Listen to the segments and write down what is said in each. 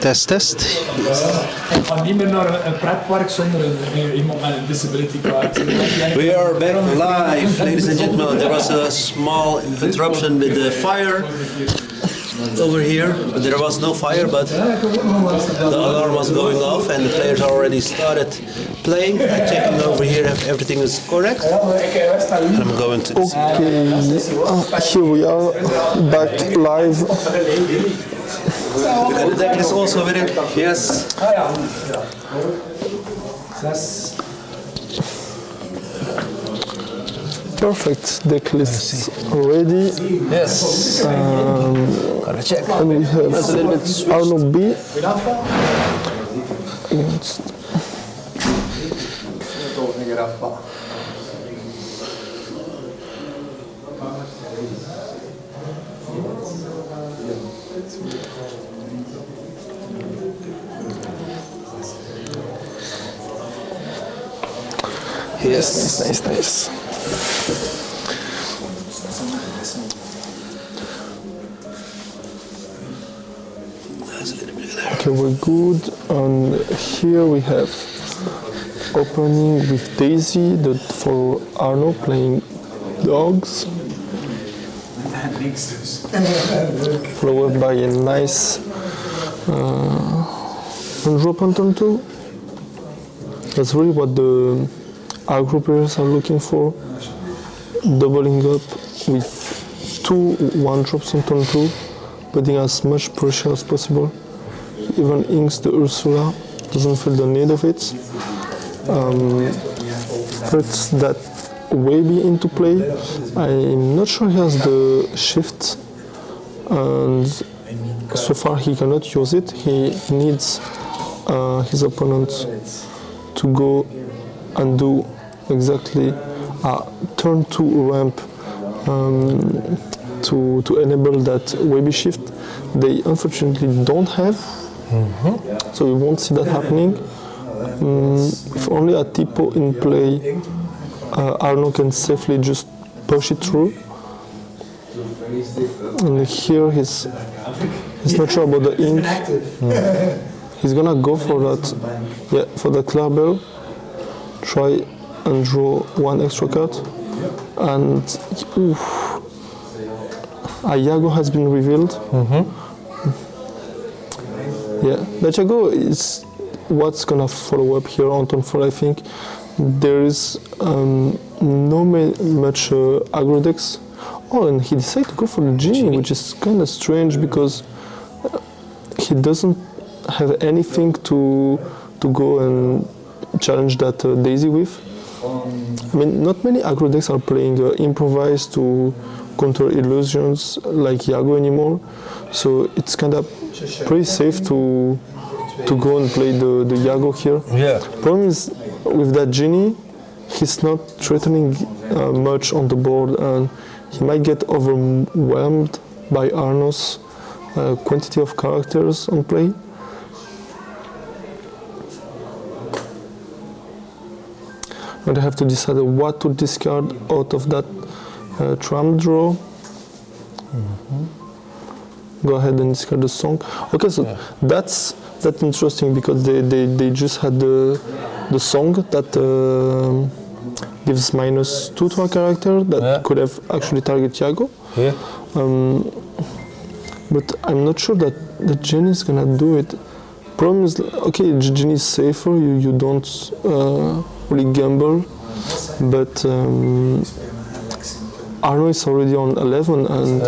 Test, test. Ik ga niet meer naar een pretpark zonder iemand met een disability card. We are back live, ladies and gentlemen. There was a small interruption with the fire over here. There was no fire, but the alarm was going off and the players already started playing. I'm checking over here if everything is correct. And I'm going to Okay, here we are, back live. The deck is also with it. Yes. Perfect, deck list ready. Yes. Gotta check. And we have That's a little bit Arno B. Yes. Nice. That's a little bit there. Okay, we're good. And here we have opening with Daisy, for Arno playing dogs. Followed by a nice undrop on turn 2. That's really what the aggro players are looking for. Doubling up with 2 1-drops on turn 2, putting as much pressure as possible. Even inks the Ursula, doesn't feel the need of it. Puts that Wavy into play. I'm not sure he has the shift, and so far he cannot use it. He needs his opponent to go and do exactly a turn 2 ramp to enable that Wavy shift. They unfortunately don't have, so we won't see that happening. If only a Tipo in play, Arno can safely just push it through. And here he's not sure about the ink. He's gonna go for that, for the Clarbell. Try and draw 1 extra card. And a Iago has been revealed. Yeah, that Iago is what's gonna follow up here on turn 4, I think. There is no much aggro decks. Oh, and he decided to go for the Genie, which is kind of strange because he doesn't have anything to go and challenge that Daisy with. I mean, not many aggro decks are playing improvise to counter illusions like Iago anymore, so it's kind of pretty safe to go and play the Iago here. Yeah. Problem is with that Genie, he's not threatening much on the board, and he might get overwhelmed by Arno's quantity of characters on play. And I have to decide what to discard out of that tram draw. Go ahead and discard the song. Okay, so that's interesting because they just had the song that gives -2 to a character that could have actually target Iago. Yeah. But I'm not sure that the Genie is gonna do it. Problem is, okay, Genie is safer. You don't really gamble, but Arno is already on 11, and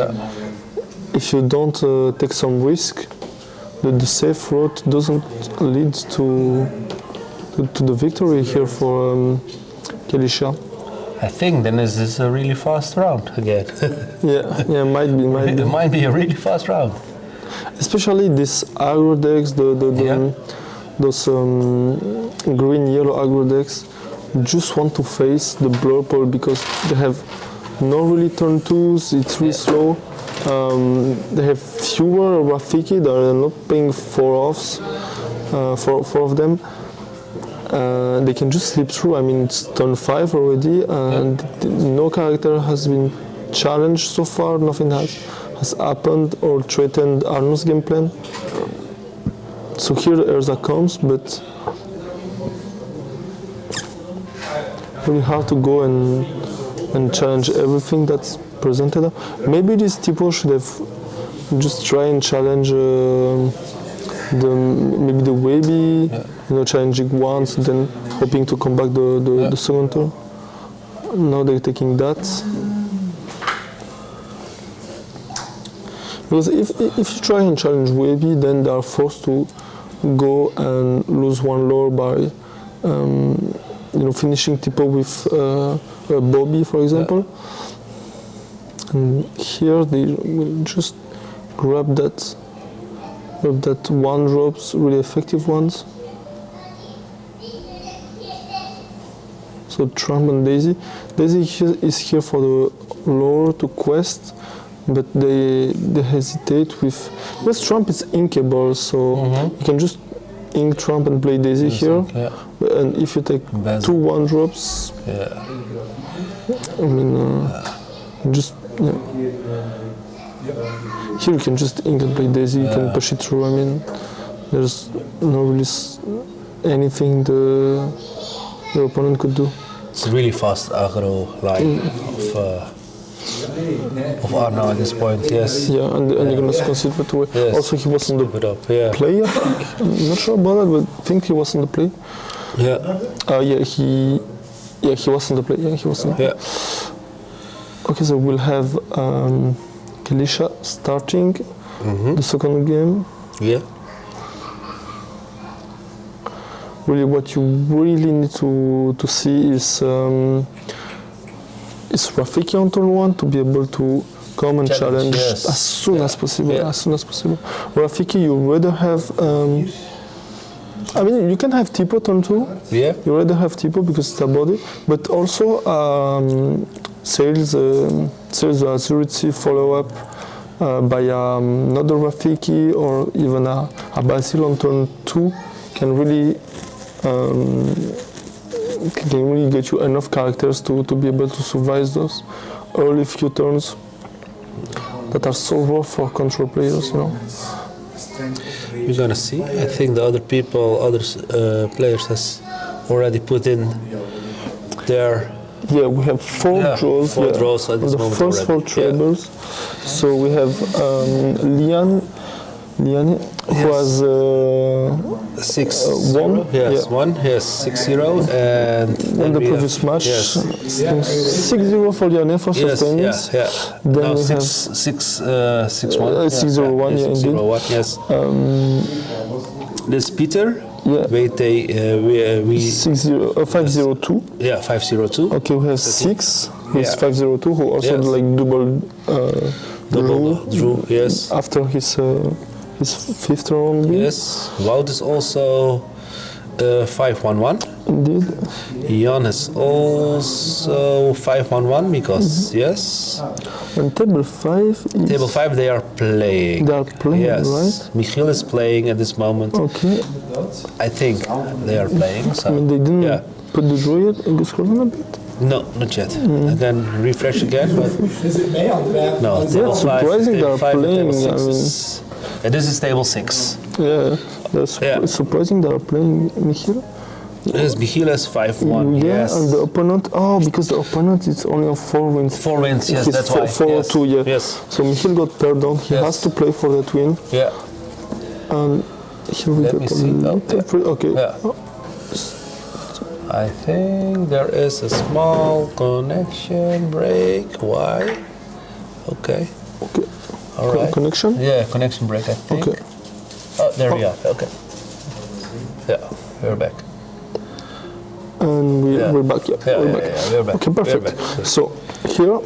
if you don't take some risk, the safe route doesn't lead to the victory here for Kelisha. I think then this is a really fast round again. yeah, might be. It might be a really fast round. Especially these aggro decks, those green-yellow aggro decks, just want to face the Blurple because they have no really turn 2s, it's really slow. They have fewer Rafiki, they are not paying 4 offs, 4 of them. they can just slip through. I mean, it's turn 5 already, and no character has been challenged so far. Nothing has happened or threatened Arno's game plan. So here Erza comes, but really hard to go and challenge everything that's presented. Maybe these people should have just try and challenge maybe the Wavy, challenging once, then hoping to come back the second turn. Now they're taking that. Because if you try and challenge Wavy, then they are forced to go and lose one lore by finishing Tipo with Bobby, for example. And here they will just grab that one drops, really effective ones. So Trump and Daisy. Daisy is here for the lore to quest, but they hesitate with, because Trump is inkable, so you can just ink Trump and play Daisy here. And if you take 2 1-drops, I mean, just here you can just ink and play Daisy. You can push it through. I mean, there's no really anything your opponent could do. It's a really fast aggro line of Arno at this point, yes. Yeah, and you're gonna concede that way. Yes. Also, he was on the play, I think. I'm not sure about that, but I think he was on the play. Yeah. He was on the play. Yeah, he was on the play. Yeah. Okay, so we'll have Kelisha starting the second game. Yeah. Really, what you really need to see is Rafiki on turn 1 to be able to come and challenge as soon as possible. As soon as possible. Rafiki, you rather have. I mean, you can have Tipo turn 2. Yeah. You rather have Tipo because it's a body, but also Sales Azurity follow up by another Rafiki or even a Basil on turn 2 can really get you enough characters to be able to survive those early few turns that are so rough for control players, We're gonna see. I think the other players has already put in their. Yeah, we have 4 draws. 4 draws at this the moment first already. 4 tables. So we have Liane, who has 6-1. Yes, 1. Yes, 6-0. And in the previous match, 6-0 for Liane for sustains. Yeah. Then now we have 6-1. 6-0-1, yeah, indeed. 6-0-1, yes. This Peter. Yeah. We 5-0-2. Yeah, 5-0-2. Okay, we have 6. He's 5-0-2, who also double drew. Yes. After his 5th round win. Yes. Wout is also 5-1-1. Indeed. Jan is also 5-1-1 because yes. And table 5 is... Table 5 they are playing. They are playing, yes. right? Michiel is playing at this moment. Okay. I think they are playing. So. I mean, they didn't put the draw yet. I guess a bit. No, not yet. Again, refresh again, but Is it me on the no. Table 5. Surprising they are playing. This is table 6. Yeah, that's surprising they are playing Michiel. Yes, Michiel is 5-1. Yeah, yes. and the opponent, because the opponent is only on 4 wins. 4 wins, yes, He's that's why. 4-2, yeah. Yes. So Michiel got paired down. He has to play for that win. Yeah. And here we Let me see. Okay. Yeah. I think there is a small connection break. Why? Okay. All right. Connection? Yeah, connection break, I think. Okay. Oh, there we are. Okay. Yeah, we're back. And we're back. We're back. We're back. Okay, perfect. We're back. So here,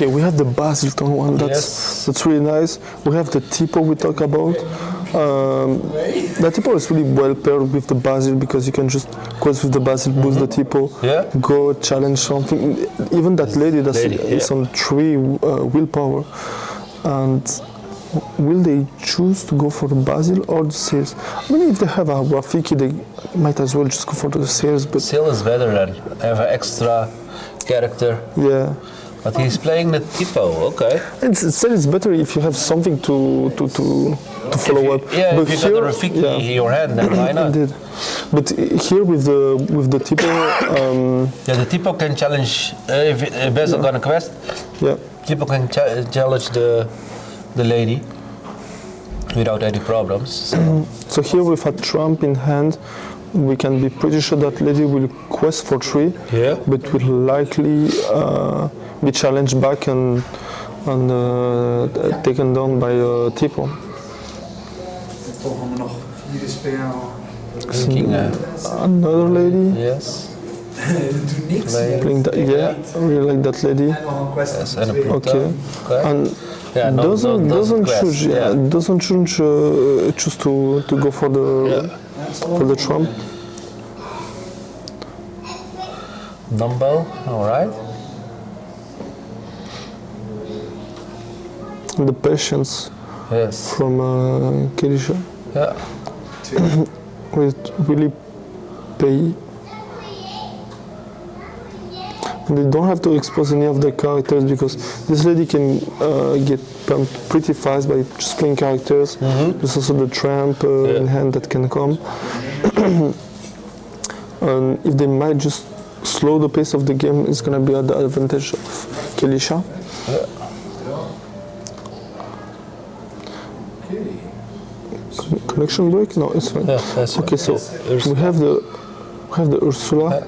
we have the Basil turn 1. That's really nice. We have the Tipo we talk about. The Tipo is really well paired with the Basil because you can just quest with the Basil, boost the Tipo, go challenge something. Even that lady is on 3 willpower. And will they choose to go for the basil or the sales? I mean, if they have a Rafiki, they might as well just go for the sales. But Seal is better than have an extra character. yeah, But he's playing the tipo, okay. it's better if you have something to follow up. Yeah, but if you got the Rafiki in your hand, then why not? Indeed. But here with the tipo, Yeah, the tipo can challenge, if Basil got a quest, yeah. tipo can challenge the lady without any problems. So here with a trump in hand, we can be pretty sure that lady will quest for 3, Yeah. but will likely be challenged back and taken down by tipo. Volgen we nog 4 spelen. Thinking, Another lady yes. Doet niks. playing that. Yeah, I really like that lady. En nog een quest Yes, van and a 2. Pluto. Okay. Okay. And Yeah, no, doesn't quest, choose doesn't choose to go for the trump. Dumbbell, alright. The patience Yes. from Kirisha Yeah. will really pay. They don't have to expose any of the characters because this lady can get pumped pretty fast by just playing characters. There's also the tramp in hand that can come. And if they might just slow the pace of the game, it's going to be at the advantage of Kelisha. Connection break? No, it's fine. Yeah, that's Okay, so yes. we have the Ursula.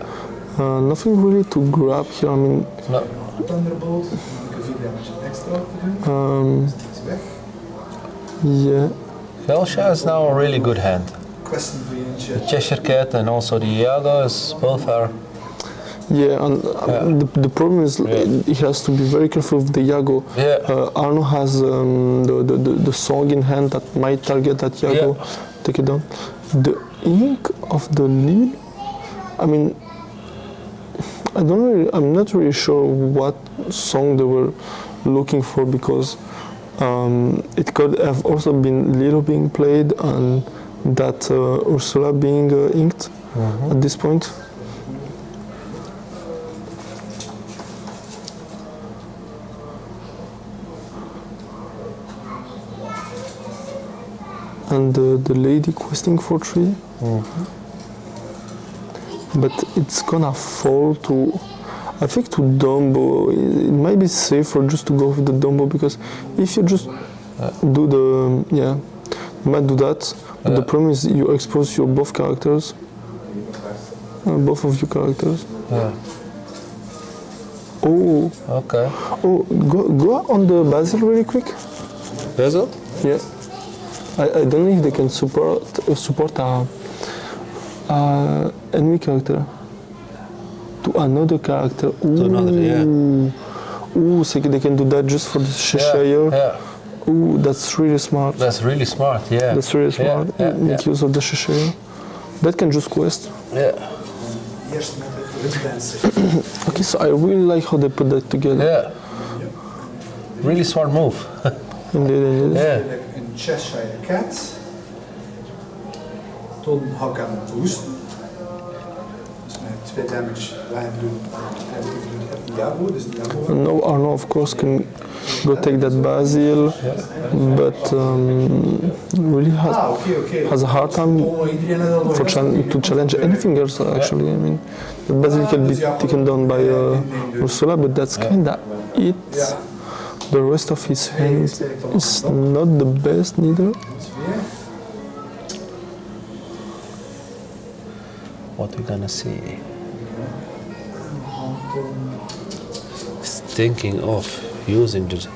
Nothing really to grab here. I mean, No. Thunderbolt. Dan heb ik 4 damage extra te doen. Dus die is weg. yeah. Velsha is now a really good hand. Questen voor je eentje. The Cheshire Cat and also the Iago is both are. Yeah, and the problem is he has to be very careful with the Yago. Yeah. Arno has the song in hand that might target that Yago, take it down. The ink of the lead, I mean, I'm not really sure what song they were looking for because it could have also been Lilo being played and that Ursula being inked at this point. And the lady questing for 3. But it's gonna fall to, I think, to Dumbo. It might be safer just to go with the Dumbo because if you just do the, you might do that. But the problem is you expose your both characters, both of your characters. Yeah. Oh, Okay. oh, go on the Basil really quick. Basil? Yeah. I don't know if they can support a enemy character to another character. Ooh. To another, yeah. Ooh, so they can do that just for the Cheshire. Yeah. Ooh, that's really smart. That's really smart, yeah. That's really smart. Yeah, Make use of the Cheshire. That can just quest. Yeah. Eerst met het rugdansen. Okay, so I really like how they put that together. Yeah. Really smart move. Indeed. Yeah. Een Cheshire Cat. Toen hou ik aan het boosten. Dus met 2 damage blijven doen. En ik doe het Diablo, dus Diablo. And now Arno, of course, can go take that Basil, but really has a hard time to challenge anything else. Actually, I mean, the Basil can be taken down by Ursula, but that's kinda it. The rest of his hand is not the best neither. What we gonna see? He's thinking of using the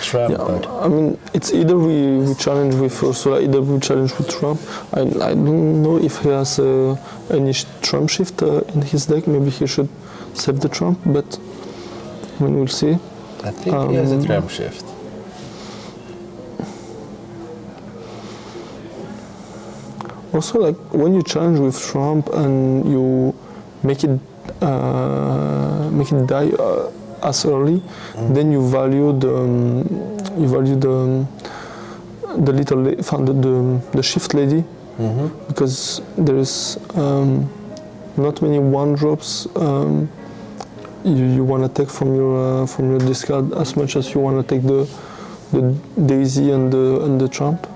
trap card. I mean, it's either we challenge with Ursula, either we challenge with Trump. I don't know if he has any Trump shift in his deck. Maybe he should save the Trump, but I mean, we'll see. I think he has a tram shift. Also, like when you challenge with Trump and you make it die as early, then you value the the the shift lady, because there is not many one drops. You want to take from your discard as much as you want to take the daisy and the trump.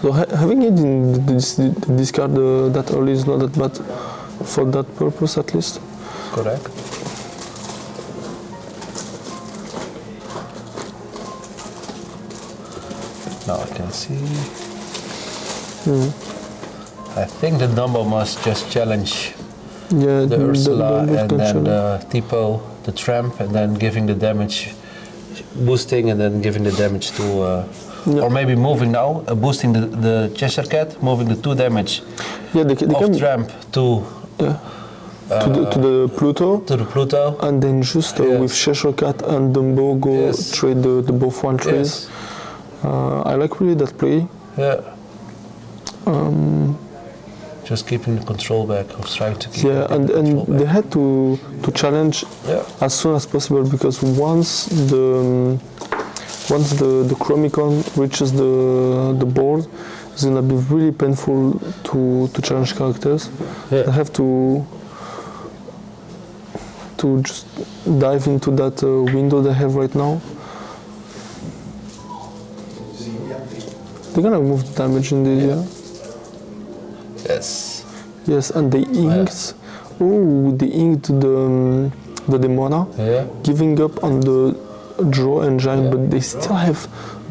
So having it in the discard that early is not that bad for that purpose, at least. Correct. Now I can see. I think the Dumbo must just challenge the Ursula and then the Tipo, the Tramp, and then giving the damage, boosting, and then giving the damage to, or maybe moving now, boosting the Cheshire Cat, moving the 2 damage they can, Tramp to. To the Pluto. To the Pluto. And then just with Cheshire Cat and Dumbo go trade the both one trades. Yes. I like really that play. Yeah. Just keeping the control back, or trying to keep and they had to challenge as soon as possible, because once the Chromicon reaches the board, it's gonna be really painful to challenge characters. They have to just dive into that window they have right now. They're gonna move the damage in the Yes. Yes, and they inked. Oh, they inked the Demona, giving up on the draw engine, but they still have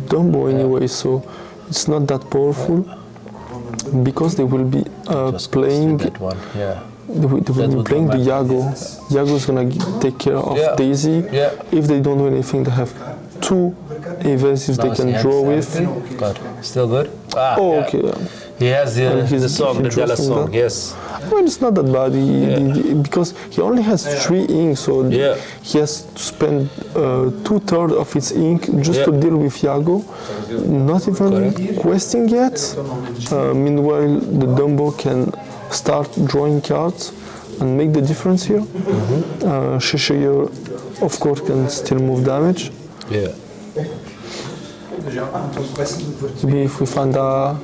Dumbo anyway, so it's not that powerful, because they will be playing. That one. Yeah. They will be playing the Iago. Iago is gonna take care of Daisy. Yeah. If they don't do anything, they have 2 evasives they can draw with. Good. Still good? Okay. He has the song, the Della song, yes. I mean, it's not that bad, because he only has 3 ink, so he has to spend 2/3 of his ink just to deal with Iago. Not even questing yet. Meanwhile, the Dumbo can start drawing cards and make the difference here. Cheshire, of course, can still move damage. Yeah. Maybe if we find a...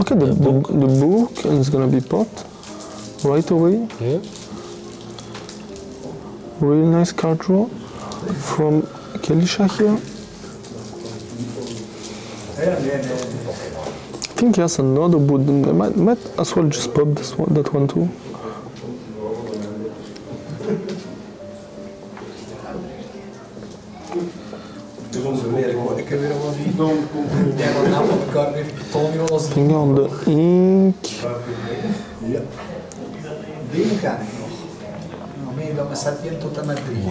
Okay, the book is gonna be popped right away. Yeah. Really nice card draw from Kelisha here. I think he has another boot. I might as well just pop that one too. Finger on the ink.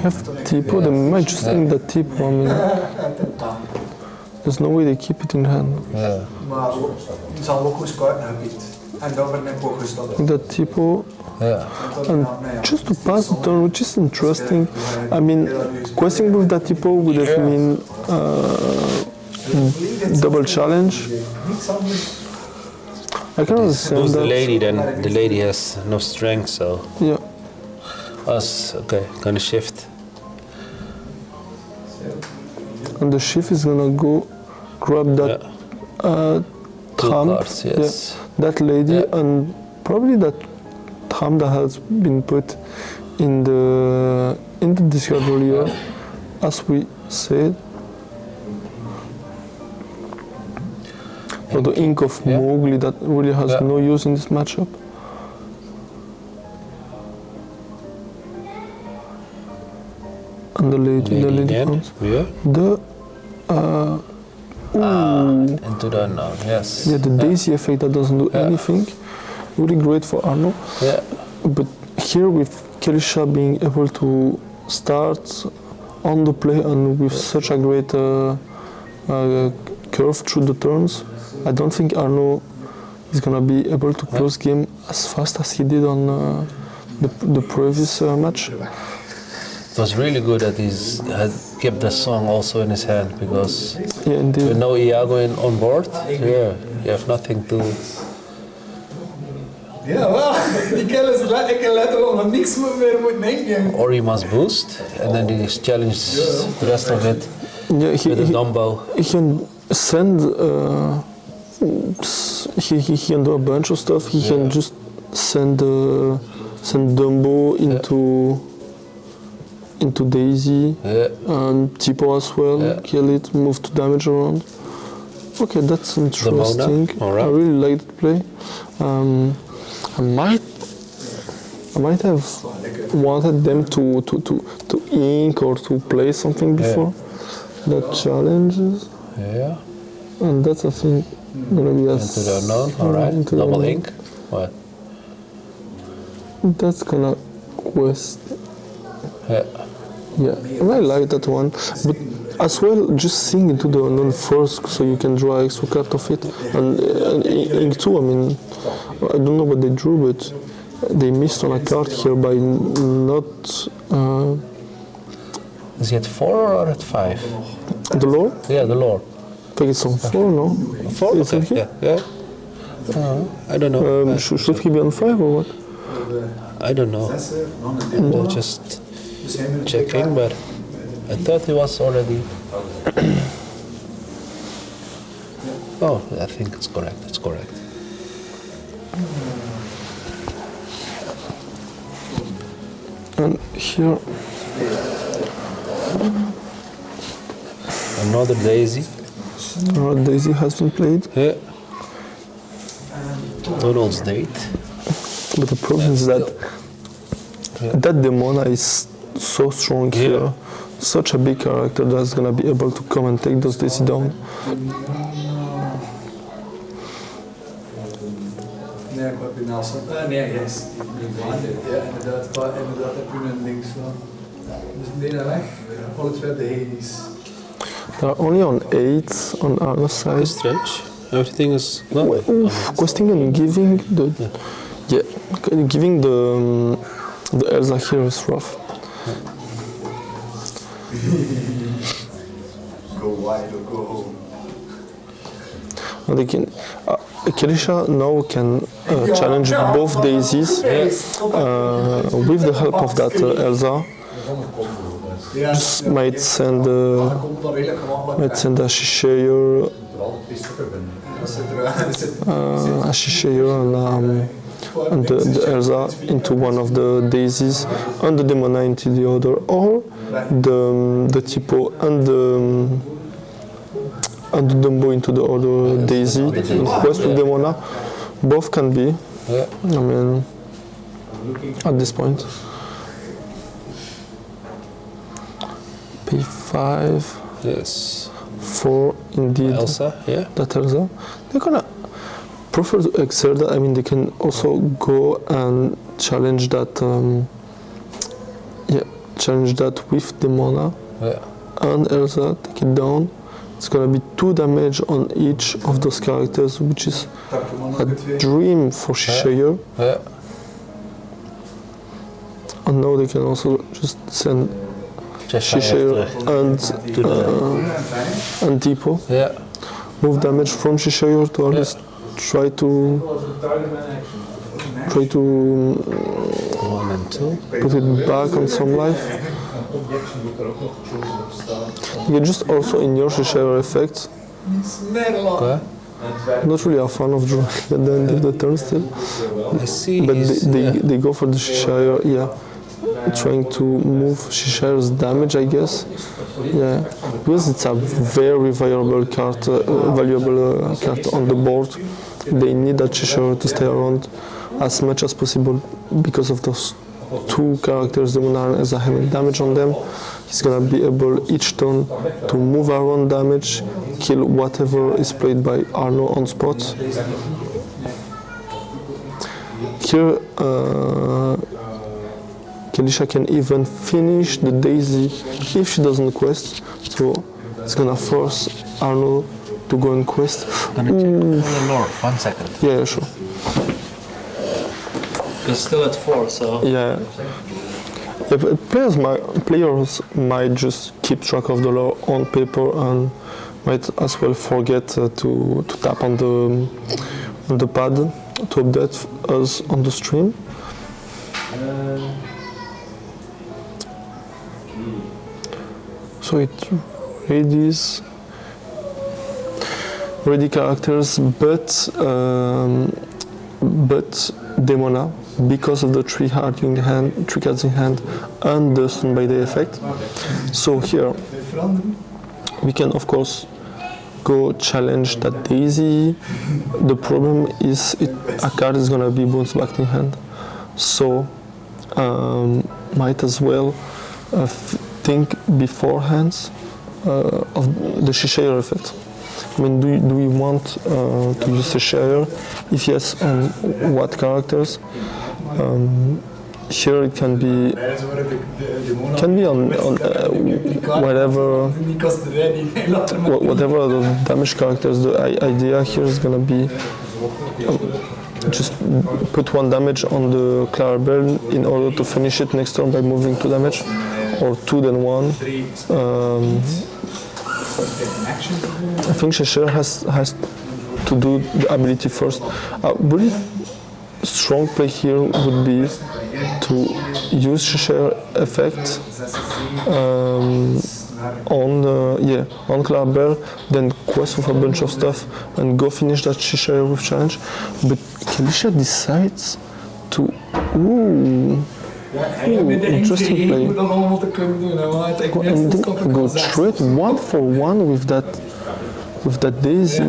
Have Tipo, they might just ink the Tipo. I mean, there's no way they keep it in hand. Yeah. The Tipo. And just to pass the turn, which is interesting. I mean, questing with that Tipo would have been double challenge. I can understand Who's that. the lady then? The lady has no strength, so. Yeah. Us, okay, gonna shift. And the shift is gonna go grab that Trump, cards, yes. that lady, and probably that Trump that has been put in the discard earlier, as we said. But the ink of Mowgli that really has no use in this matchup. And the lady comes. Yeah. Into the unknown, yes. Yeah, the Daisy effect that doesn't do anything. Really great for Arno. Yeah. But here with Kelisha being able to start on the play and with such a great curve through the turns, I don't think Arno is gonna be able to close game as fast as he did on the previous match. It was really good that he's had kept the song also in his hand, because with no Iago on board, you have nothing to. Ja, wel. Die kennis, ik heb letterlijk nog niks meer moeten denken. Or he must boost, and then he challenges the rest of it with a dumbbell. He can send. He can do a bunch of stuff. He can just send Dumbo into Daisy and Tipo as well. Kill it, move to damage around. Okay, that's interesting. Alright. I really like the play. I might have wanted them to ink or to play something before that challenges. Yeah. And that's, I think, gonna be Into the unknown. All right. Double ink. What? That's gonna quest. Yeah. Yeah, I really like that one. But as well, just sing into the unknown first, so you can draw extra card of it. And ink too. I mean, I don't know what they drew, but they missed on a card here by not. Is he at 4 or at 5? The lore? Yeah, the lore. I think it's on 4, no? 4? Is it Okay. here? Yeah. I don't know. Should he be on 5 or what? I don't know. I'm just checking, but I thought he was already. Oh, I think it's correct. It's correct. And here, Another Daisy. Daisy has been played. Yeah. Donald's date. But the problem is that Demona is so strong here. Such a big character that's gonna be able to come and take those Daisy down. Nee, wat heb je naast? Nee, yes. Ja, inderdaad heb je een links van. Dus nee, naar weg. Alle twee de Hades. They are only on 8 on our side. Strange. Everything is not. Questing and giving giving the Elsa here is rough. Go wide or go home. And they can, Kirisha now can challenge both Daisies with the help of that Elsa. Just might send a Shishayer, a Shishayer and the Elsa into one of the Daisies, and the Demona into the other, or the Tipo and the Dumbo into the other Daisy. And quest with Demona, both can be. I mean, at this point. P5. Yes. 4 indeed. Elsa, yeah. That Elsa. They're gonna prefer to exert that. I mean, they can also go and challenge that. Challenge that with Demona and Elsa. Take it down. It's gonna be 2 damage on each of those characters, which is a dream for Shishayer. And now they can also just send Shishayer and Tipo. Move damage from Shishayer to at least try to 1 and 2. put it back on some life. You can just also in your Shishayer effects. Not really a fan of drawing at the end of the turn still. I see. But they go for the Shishayer, trying to move Shishayer's damage, I guess. Yeah, because it's a very valuable card on the board. They need that Shishayer to stay around as much as possible because of those 2 characters, Demona and Elsa, having damage on them. He's gonna be able each turn to move around damage, kill whatever is played by Arno on spot. Here, Kirisha can even finish the Daisy if she doesn't quest, so it's gonna force Arno to go and quest. Gonna check the lore. 1 second. Yeah, sure. It's still at 4, so. Yeah. Players might just keep track of the lore on paper and might as well forget to tap on the pad to update us on the stream. So it readies ready characters, but Demona, because of the three cards in hand and the stun by day effect. So here we can of course go challenge that Daisy. The problem is a card is gonna be bounced back in hand, so might as well think beforehand of the Cheshire effect. I mean, do we want to use Cheshire? If yes, on what characters? Here it can be on whatever the damage characters. The idea here is gonna be just put 1 damage on the Clarabelle in order to finish it next turn by moving 2 damage, or 2 then 1. I think Cheshire has to do the ability first. Really strong play here would be to use Cheshire effect on Clarabelle, then quest with a bunch of stuff and go finish that Cheshire with challenge. But Kalisha decides to interesting play. And then go straight 1 for 1 with that Daisy,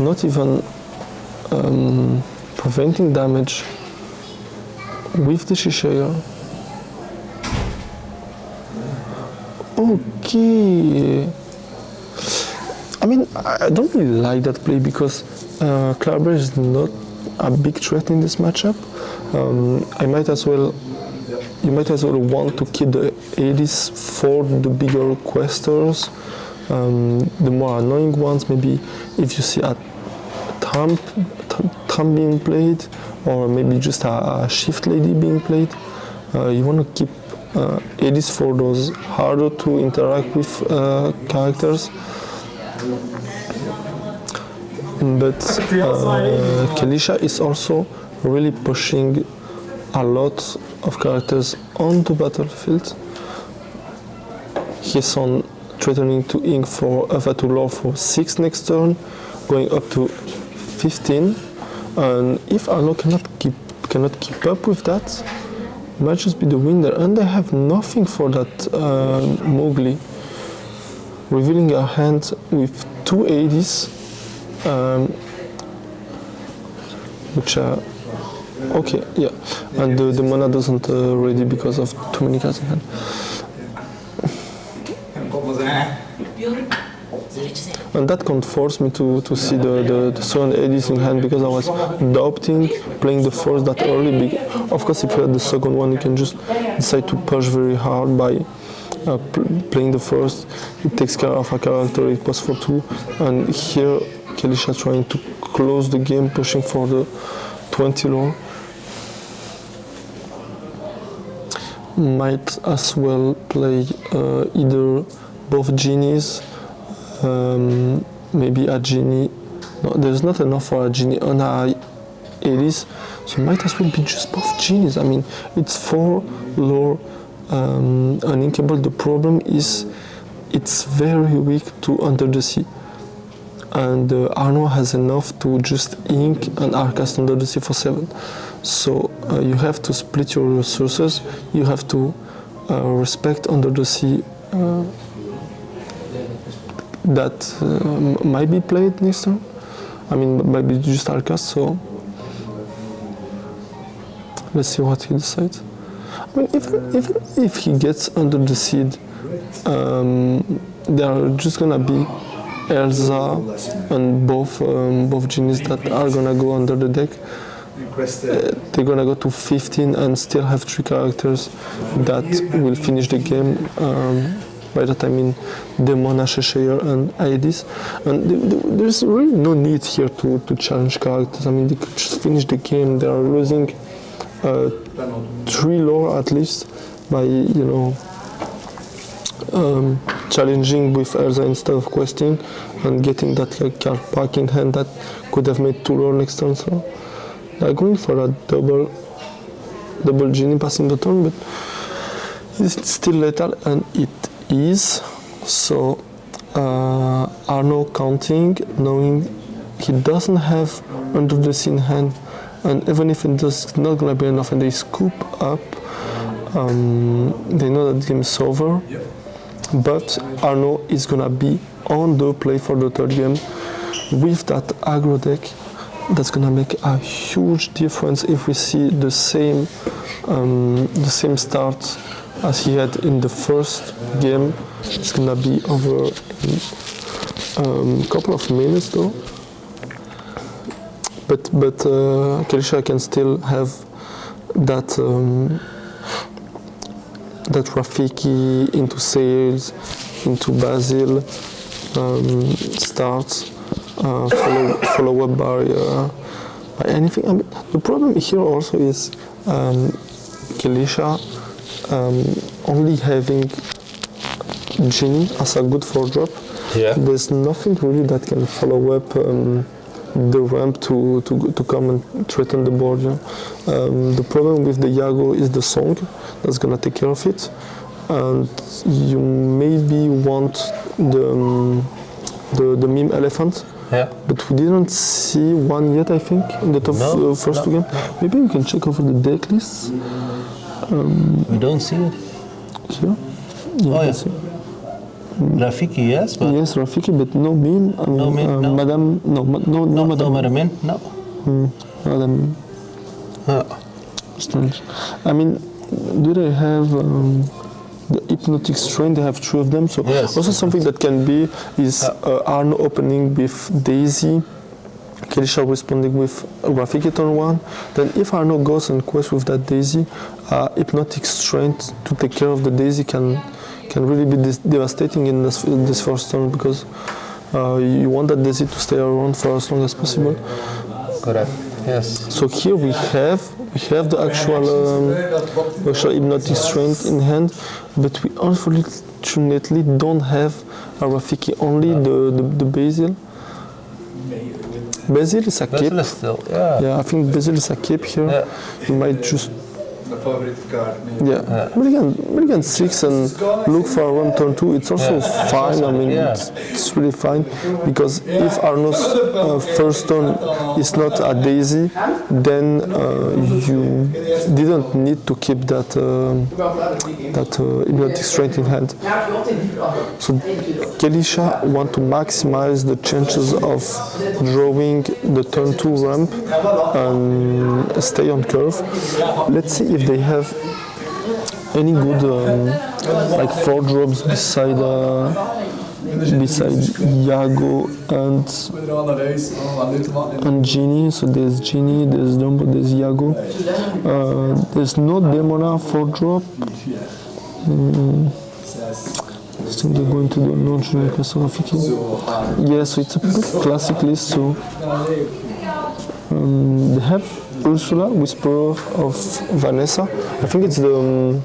not even preventing damage with the Cheshire. Okay. I mean, I don't really like that play because Clarabelle is not a big threat in this matchup. You might as well want to keep the 80s for the bigger questers, the more annoying ones. Maybe if you see a Trump being played, or maybe just a Shift Lady being played, you want to keep 80s for those harder to interact with characters. But Kalisha is also really pushing a lot of characters onto battlefield. He's on threatening to ink to lore for 6 next turn, going up to 15. And if Arno cannot keep up with that, might just be the winner. And they have nothing for that Mowgli, revealing a hand with 2 80s, which are okay, yeah, and the mana doesn't ready because of too many cards in hand. And that can't force me to see the second 80s in hand, because I was doubting playing the first that early. Of course, if you had the second one, you can just decide to push very hard by playing the first. It takes care of a character, it was for 2, and here Kalisha trying to close the game, pushing for the 20 lore. Might as well play either both genies, maybe a genie. No, there's not enough for a genie on a 80s, so might as well be just both genies. I mean, it's 4 lore uninkable. The problem is it's very weak to Under the Sea, and Arno has enough to just ink and Arcast Under the Sea for 7. So you have to split your resources. You have to respect Under the Sea. That might be played next turn. I mean, maybe just Arcast. So let's see what he decides. I mean, even if he gets Under the Sea, there are just gonna be Elsa and both genies that are gonna go under the deck. They're gonna go to 15 and still have 3 characters that will finish the game. By that I mean Demona, Cheshire and Aedis. And there's really no need here to challenge characters. I mean, they could just finish the game. They are losing 3 lore at least by, challenging with Elsa instead of questing and getting that card back in hand that could have made 2 roll next turn. So they're going for a double genie passing the turn, but it's still lethal, and it is. So Arno counting, knowing he doesn't have Under the Sea in hand, and even if it's not gonna be enough and they scoop up, they know that the game is over. But Arno is gonna be on the play for the third game with that aggro deck. That's gonna make a huge difference if we see the same start as he had in the first game. It's gonna be over in a couple of minutes though. But Kelisha can still have that Rafiki into Sales, into Basil, starts, follow up by anything. I mean, the problem here also is Kelisha only having Genie as a good 4-drop. Yeah. There's nothing really that can follow up the ramp to come and threaten the board. Yeah? The problem with the Yago is the song that's gonna take care of it, and you maybe want the meme elephant. Yeah. But we didn't see one yet, I think, in the top first 2 games. Maybe we can check over the deck lists. We don't see it. Here? Yeah, Oh, yeah. see. Rafiki, yes, but Yes, Rafiki, but no meme. I mean, No meme, no. Madame, no Madame. Madame, no. Madame. Strange. I mean, do they have the hypnotic strain? They have 3 of them. So Yes. also something that can be is Arno opening with Daisy, Kelisha responding with Rafiki turn 1. Then if Arno goes and quests with that Daisy, hypnotic strength to take care of the Daisy can really be devastating in this first turn, because you want that Daisy to stay around for as long as possible. Correct. Yes. So here we have the actual hypnotic strength in hand, but we unfortunately don't have a Rafiki, only the Basil. Basil is a cape. Basil is still, yeah. Yeah, I think Basil is a cape here. Yeah. You might just The favorite card. yeah. Milligan 6 and look for one turn 2. It's also fine. I mean, it's really fine, because if Arno's first turn is not a Daisy, then you didn't need to keep that hypnotic strength in hand. So Kelisha want to maximize the chances of drawing the turn 2 ramp and stay on curve. Let's see if they have any good like 4 drops beside Yago and Genie. So there's Genie, there's Dumbo, there's Yago. There's no Demona 4 drop. I think they're going to do no Junior Rafiki. Yeah, so it's a pretty classic list. So they have Ursula, Whisperer of Vanessa. I think it's the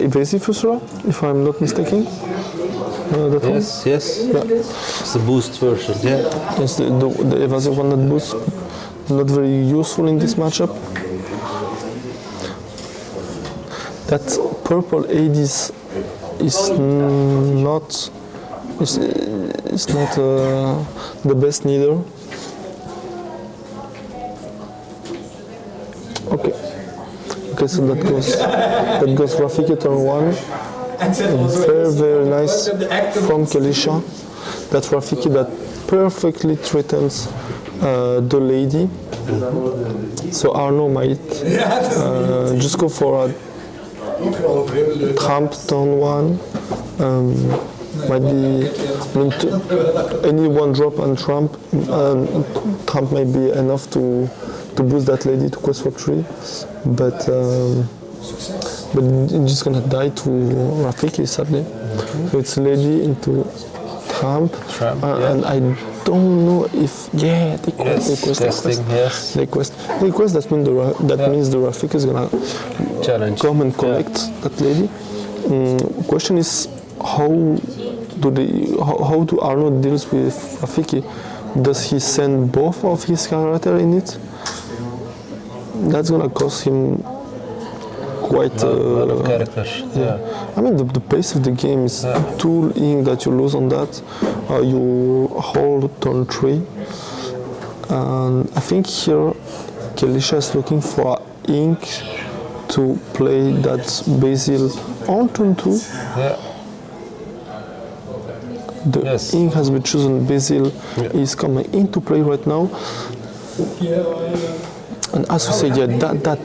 evasive Ursula, if I'm not mistaken. That one? Yes. Yeah. It's the boost version, yeah. Yes, the evasive one that boosts. Not very useful in this matchup. That purple Hades is not the best neither. Okay, so that goes Rafiki turn 1. Very nice from Kelisha. That Rafiki that perfectly threatens the lady. So Arno might just go for a Trump turn 1. Might be any 1 drop on Trump. Trump might be enough to boost that lady to quest for 3, but it's just gonna die to Rafiki sadly. So it's lady into Trump, and I don't know if they quest. They quest. That means the Rafiki is gonna challenge. Come and collect that lady. Question is how how do Arno deals with Rafiki? Does he send both of his character in it? That's gonna cost him quite a lot of characters. Yeah. I mean, the pace of the game is too ink that you lose on that. You hold turn 3. And I think here Kelisha is looking for ink to play that Basil on turn 2. Yeah. The ink has been chosen. Basil is coming into play right now. And as you said, that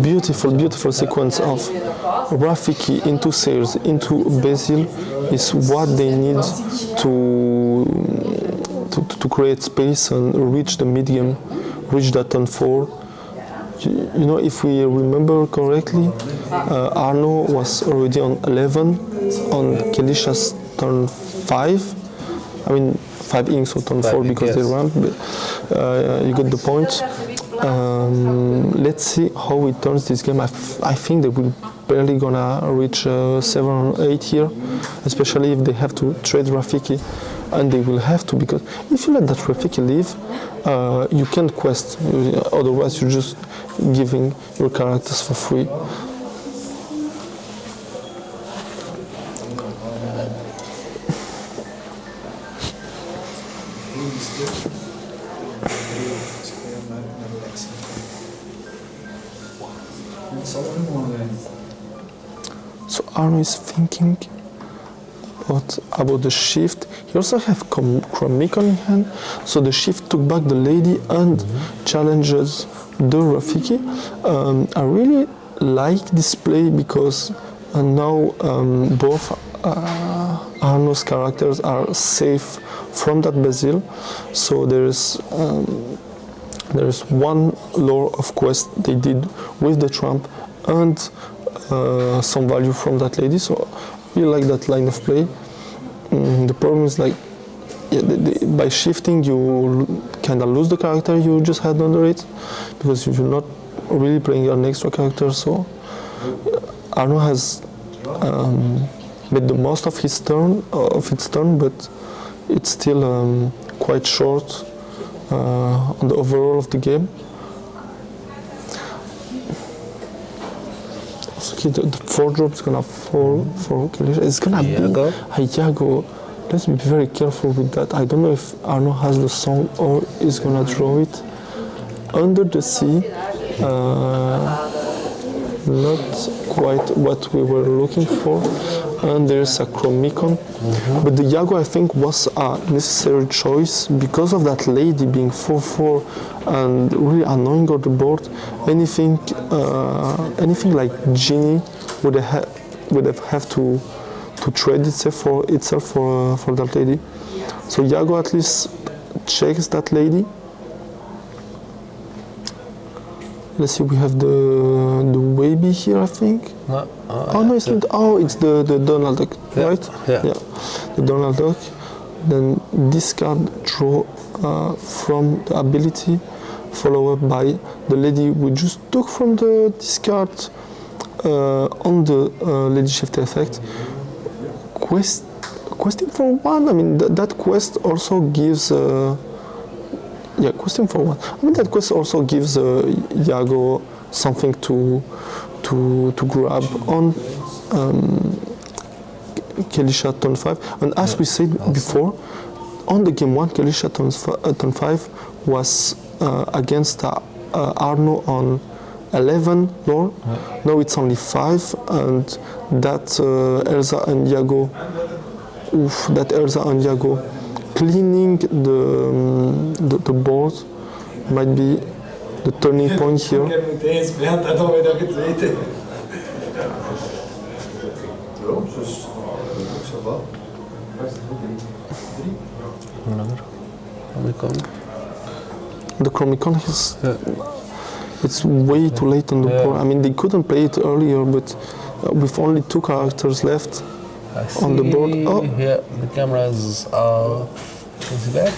beautiful sequence of Rafiki into Sayers, into Basil is what they need to create space and reach the medium, reach that turn 4. You know, if we remember correctly, Arno was already on 11 on Kelisha's turn 5. I mean, 5 inks or turn 4 because they ramp. But, you get the point. Let's see how it turns this game. I think they will barely gonna reach 7 or 8 here, especially if they have to trade Rafiki, and they will have to, because if you let that Rafiki leave, you can't quest. Otherwise, you're just giving your characters for free. So Arno is thinking about the shift. He also have Chromicon in hand, so the shift took back the lady and challenges the Rafiki. I really like this play because now both Arno's characters are safe from that Basil. So there is one lore of quest they did with the Trump and some value from that lady. So I really like that line of play. The problem is like, by shifting you kind of lose the character you just had under it, because you're not really playing an extra character. So Arno has made the most of its turn, but it's still quite short on the overall of the game. Okay, the 4-drop is gonna fall for Kelisha. It's gonna be Iago. Let's be very careful with that. I don't know if Arno has the song or is gonna draw it. Under the Sea. Not quite what we were looking for. And there's a Chromicon. But the Iago, I think, was a necessary choice because of that lady being 4/4 and really annoying on the board. Anything like Genie would have to trade itself for that lady. So Iago at least checks that lady. Let's see, we have the Wavy here, I think. No, no, it's not. Oh, it's the Donald Duck, right? Yeah, the Donald Duck. Then discard, draw from the ability, follow up by the lady we just took from the discard on the Lady Shifter effect. Questing for 1. I mean, that quest also gives. Question for 1. I mean, that quest also gives Iago something to grab on Kelisha turn 5. And as we said before, on the game 1, Kelisha turn 5 was against Arno on 11 lore. Now it's only 5, and that Elsa and Iago cleaning the board might be the turning point here. The Chromicon is it's way too late on the board. I mean, they couldn't play it earlier, but with only 2 characters left on the board. Oh, yeah, the camera is back.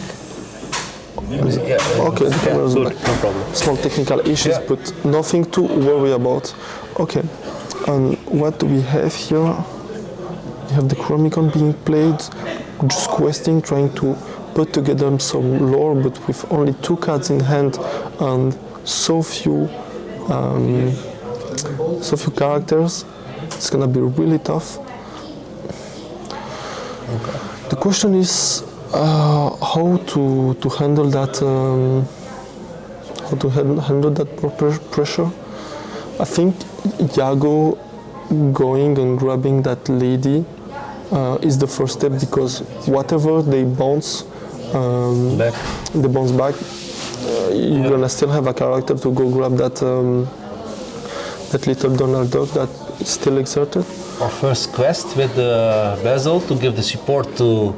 Okay, the camera is back. No problem. Small technical issues, but nothing to worry about. Okay, and what do we have here? You have the Chromicon being played, just questing, trying to put together some lore, but with only 2 cards in hand and so few characters. It's gonna be really tough. Okay. The question is how to handle that. How to handle that pressure. I think Iago going and grabbing that lady is the first step, because whatever they bounce back, you're gonna still have a character to go grab that that little Donald Duck that is still exerted. Our first quest with the bezel to give the support to.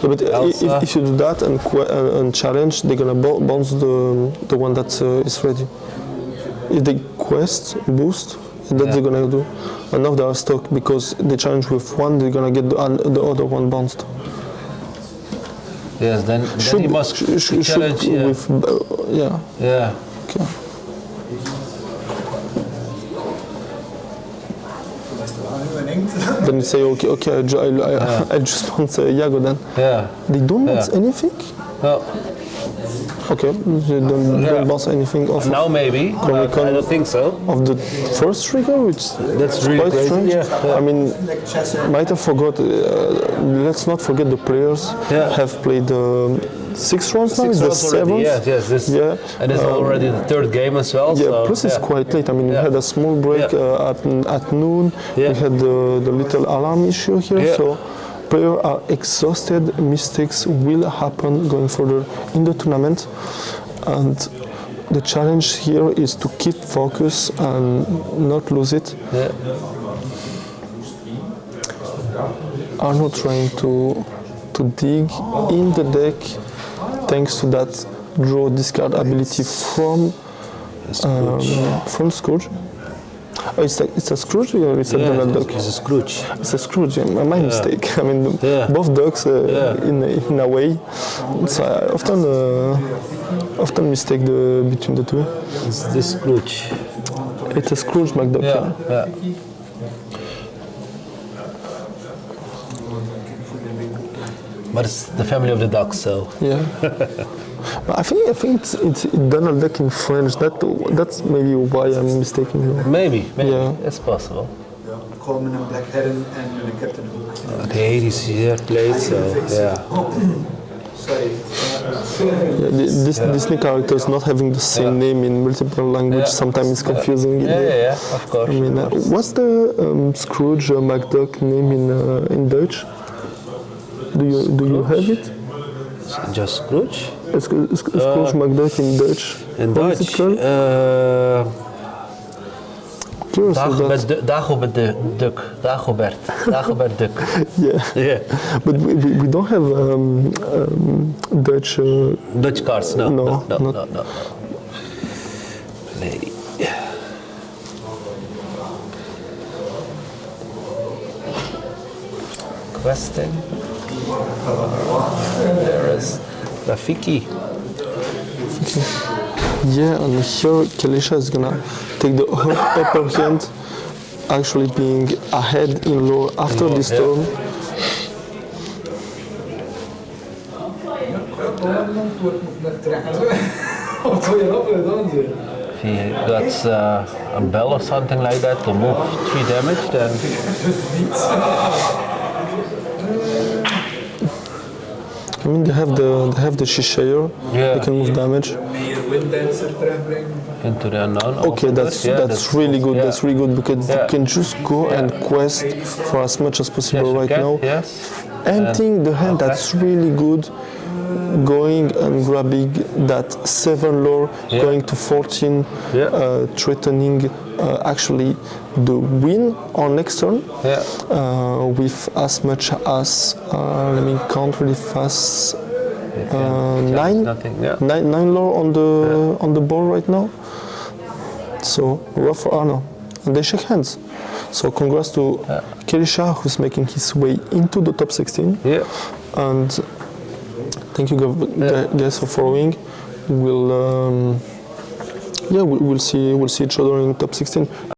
Yeah, but if you do that and challenge, they're gonna bounce the one that is ready. If they quest boost, that's they're gonna do. And now they are stuck because they challenge with one, they're gonna get the other one bounced. Yes, then he must challenge. With, yeah. Yeah. Okay. Then you say, okay, I just bounce Iago then. Yeah. They don't bounce anything? No. Okay, they don't bounce anything off. Now maybe, but I don't think so. Of the first trigger, which that's really quite crazy. strange. Yeah. I mean, might have forgot. Let's not forget the players have played 6 rounds now. It's the 7th. Yes. And it's already the 3rd game as well. Yeah. So, plus it's quite late. I mean, we had a small break at noon. We had the little alarm issue here. So players are exhausted. Mistakes will happen going further in the tournament, and the challenge here is to keep focus and not lose it. Yeah. Arno trying to dig in the deck thanks to that draw discard ability from Scrooge. Oh, it's a Scrooge or it's a Donald Duck? It's a Scrooge. It's a Scrooge, my mistake. I mean, both ducks in a way. So I often mistake between the two. It's this Scrooge. It's a Scrooge McDuck. Yeah. But it's the family of the ducks, so. Yeah. I think it's Donald Duck in French. That's maybe why I'm mistaken here. Maybe. It's possible. Coleman and Black Heron and Captain Hook. Okay, he's here played, so Sorry. Disney characters not having the same name in multiple languages sometimes is confusing. Yeah, of course. I mean, what's the Scrooge McDuck name in Dutch? Do you have it? Just Scrooge? Scrooge McDuck in Dutch. In What Dutch? is it called? Dagobert Duck. Dagobert Duck. Yeah. But we don't have Dutch. Dutch cards? No. No. Lady. Questing. There is Rafiki. Yeah, and here Kalisha is gonna take the upper hand, actually being ahead in lore after this turn. If he got a bell or something like that to move 3 damage, then I mean, they have the Shishire. They can move damage. into the unknown. Okay, that's really good. Yeah. That's really good because you can just go and quest for as much as possible right now. Yes. Emptying the hand, that's really good. Going and grabbing that 7 lore, going to 14, threatening actually the win on next turn with as much as, let me count really fast, 9 lore on the board right now. So rough for Arno, and they shake hands. So congrats to Kirisha, who's making his way into the top 16. Yeah. And thank you guys for following. We'll see each other in top 16.